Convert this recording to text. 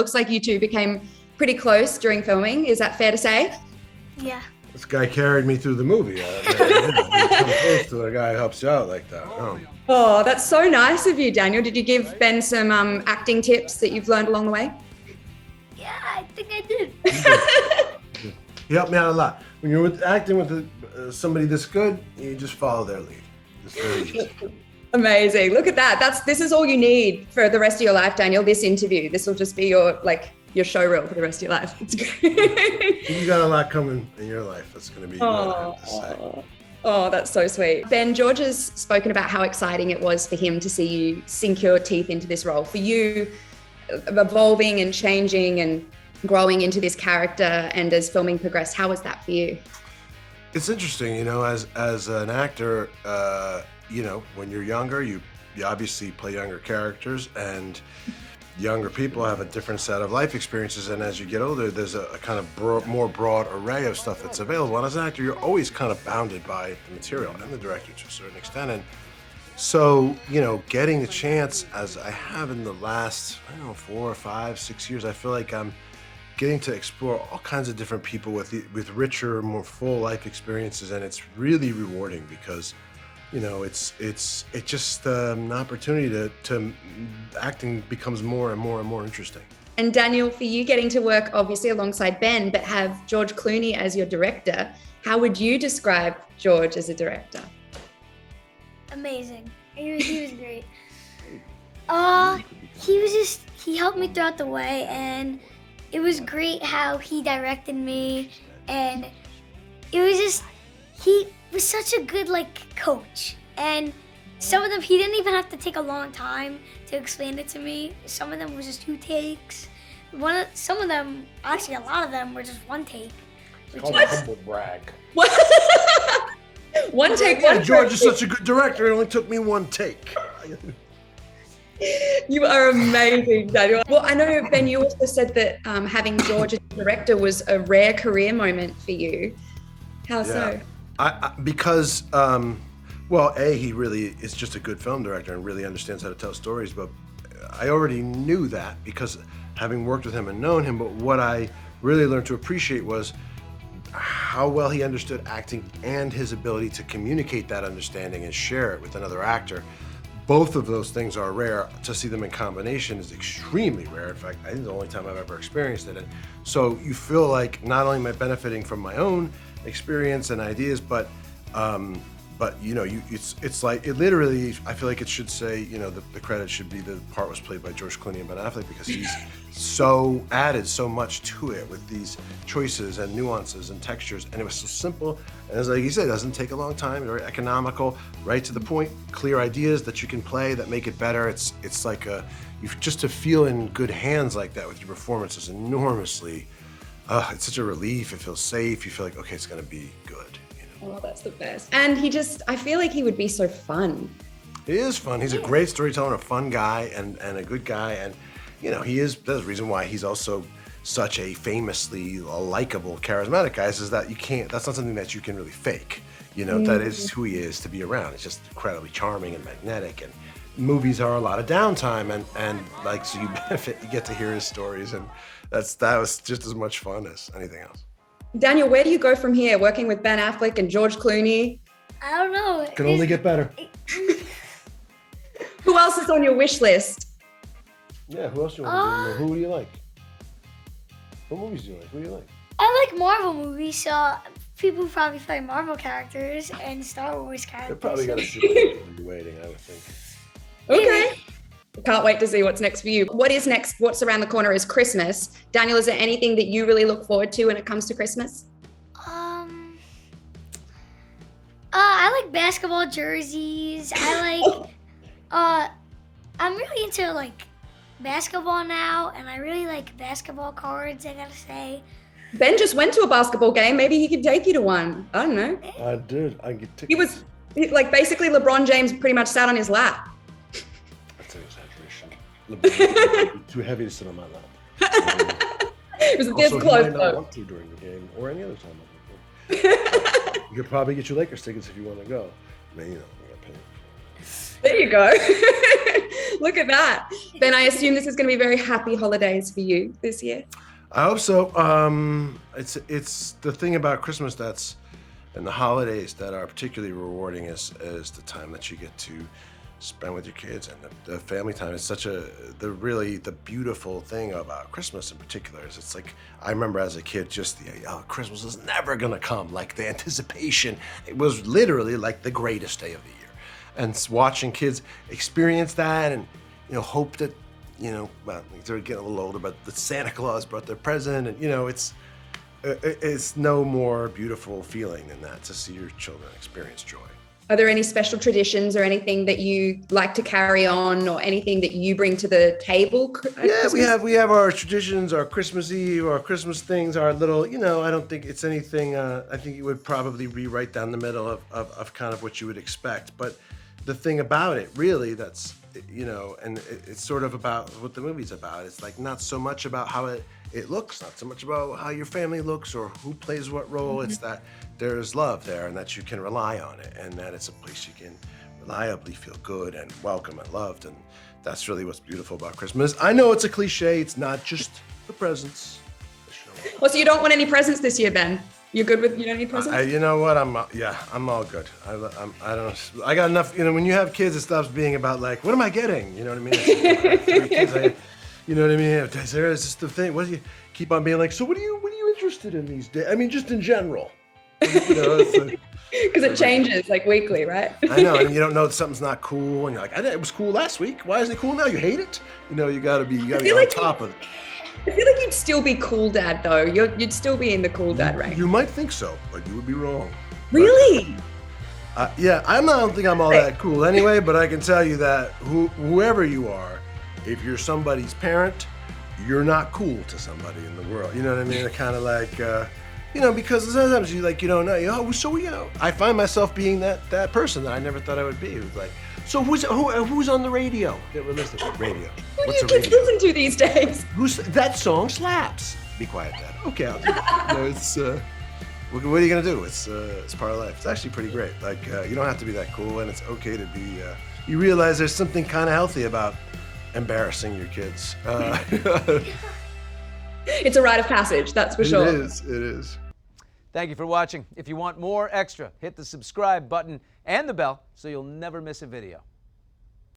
looks like you two became pretty close during filming. Is that fair to say? Yeah. This guy carried me through the movie. You come close to a guy who helps you out like that. Oh. Oh, that's so nice of you, Daniel. Did you give Ben some acting tips that you've learned along the way? Yeah, I think I did. He helped me out a lot. When you're acting with somebody this good, you just follow their lead. It's very easy. Amazing. Look at that. This is all you need for the rest of your life, Daniel. This interview. This will just be your show reel for the rest of your life. It's great. You got a lot coming in your life. That's going to be good, I have to say. Oh, that's so sweet. Ben, George has spoken about how exciting it was for him to see you sink your teeth into this role. For you, evolving and changing and growing into this character, and as filming progressed, how was that for you? It's interesting, as an actor, when you're younger, you obviously play younger characters, and younger people have a different set of life experiences, and as you get older, there's a kind of more broad array of stuff that's available. And as an actor, you're always kind of bounded by the material and the director to a certain extent. And so, getting the chance, as I have in the last, 4 or 5, 6 years, I feel like I'm getting to explore all kinds of different people with richer, more full life experiences, and it's really rewarding because it's just an opportunity to acting becomes more and more and more interesting. And Daniel, for you getting to work obviously alongside Ben, but have George Clooney as your director, how would you describe George as a director? Amazing. He was great. He helped me throughout the way, and it was great how he directed me, and he was such a good coach, and some of them he didn't even have to take a long time to explain it to me. Some of them was just 2 takes. Some of them, actually a lot of them, were just 1 take. It's called a humble brag. What? One take. George is such a good director. It only took me 1 take. You are amazing, Daniel. Well, I know, Ben, you also said that having George as director was a rare career moment for you. How so? Because, he really is just a good film director and really understands how to tell stories. But I already knew that because having worked with him and known him. But what I really learned to appreciate was how well he understood acting and his ability to communicate that understanding and share it with another actor. Both of those things are rare. To see them in combination is extremely rare. In fact, I think the only time I've ever experienced it. So you feel like not only am I benefiting from my own experience and ideas, but it's like, it literally, I feel like it should say, the credit should be the part was played by George Clooney and Ben Affleck, because he's added so much to it with these choices and nuances and textures, and it was so simple. And as like you said, it doesn't take a long time, very economical, right to the point, clear ideas that you can play that make it better. It's like just to feel in good hands like that with your performance is enormously, it's such a relief. It feels safe. You feel like, okay, it's gonna be good. Oh, that's the best. And I feel like he would be so fun. He is fun. He's a great storyteller, a fun guy, and a good guy. And, there's a reason why he's also such a famously likable, charismatic guy, is that that's not something that you can really fake. That is who he is to be around. It's just incredibly charming and magnetic. And movies are a lot of downtime, and so you benefit, you get to hear his stories. And that was just as much fun as anything else. Daniel, where do you go from here, working with Ben Affleck and George Clooney? I don't know. It can only get better. Who else is on your wish list? Yeah, who else do you want to do? Who do you like? What movies do you like? Who do you like? I like Marvel movies, so people probably play Marvel characters and Star Wars characters. They're probably got a super waiting, I would think. Okay. Can't wait to see what's next for you. What is next? What's around the corner is Christmas. Daniel, is there anything that you really look forward to when it comes to Christmas? I like basketball jerseys. I'm really into basketball now, and I really like basketball cards, I gotta say. Ben just went to a basketball game. Maybe he could take you to one. I don't know. I did. I get tickets. He was basically LeBron James pretty much sat on his lap. That's an exaggeration. Too heavy to sit on my lap. It was this also, close you might not want to during the game or any other time of the game. You could probably get your Lakers tickets if you want to go. I mean, you gotta pay. There you go. Look at that. Ben, I assume this is going to be very happy holidays for you this year. I hope so. It's the thing about Christmas and the holidays that are particularly rewarding is the time that you get to spend with your kids and the family time. It's such the beautiful thing about Christmas in particular is it's like, I remember as a kid, just Christmas is never gonna come. Like the anticipation, it was literally like the greatest day of the year. And watching kids experience that and, hope that, well, they're getting a little older, but that Santa Claus brought their present and, it's no more beautiful feeling than that to see your children experience joy. Are there any special traditions or anything that you like to carry on or anything that you bring to the table? Yeah, we have our traditions, our Christmas Eve, our Christmas things, our little, I don't think it's anything, I think it would probably be right down the middle of kind of what you would expect. But the thing about it, really, that's, and it's sort of about what the movie's about. It's like not so much about how it looks, not so much about how your family looks or who plays what role. It's that there's love there and that you can rely on it and that it's a place you can reliably feel good and welcome and loved. And that's really what's beautiful about Christmas. I know it's a cliche. It's not just the presents. Well, so you don't want any presents this year, Ben? You're good with, you don't need presents? You know what? I'm all good. I got enough, when you have kids, it stops being about like, what am I getting? You know what I mean? It's 3 kids, you know what I mean? It's just the thing. What do you keep on being like, so what are you interested in these days? I mean, just in general. Because it changes like weekly, right? I know, and you don't know that something's not cool, and you're like, it was cool last week. Why isn't it cool now? You hate it? You gotta be on top of it. I feel like you'd still be cool dad though. You'd still be in the cool dad rank. You might think so, but you would be wrong. Really? Yeah, I don't think I'm all that cool anyway, but I can tell you that whoever you are, if you're somebody's parent, you're not cool to somebody in the world. You know what I mean? They're kind of like, because sometimes you don't know. I find myself being that person that I never thought I would be. It was like, so who's on the radio that we're listening to? Radio. What do you kids listen to these days? That song slaps. Be quiet, Dad. Okay, I'll do it. It's what are you gonna do? It's part of life. It's actually pretty great. Like you don't have to be that cool, and it's okay to be. You realize there's something kind of healthy about embarrassing your kids. It's a rite of passage, that's for sure. It is. Thank you for watching. If you want more extra, hit the subscribe button and the bell so you'll never miss a video.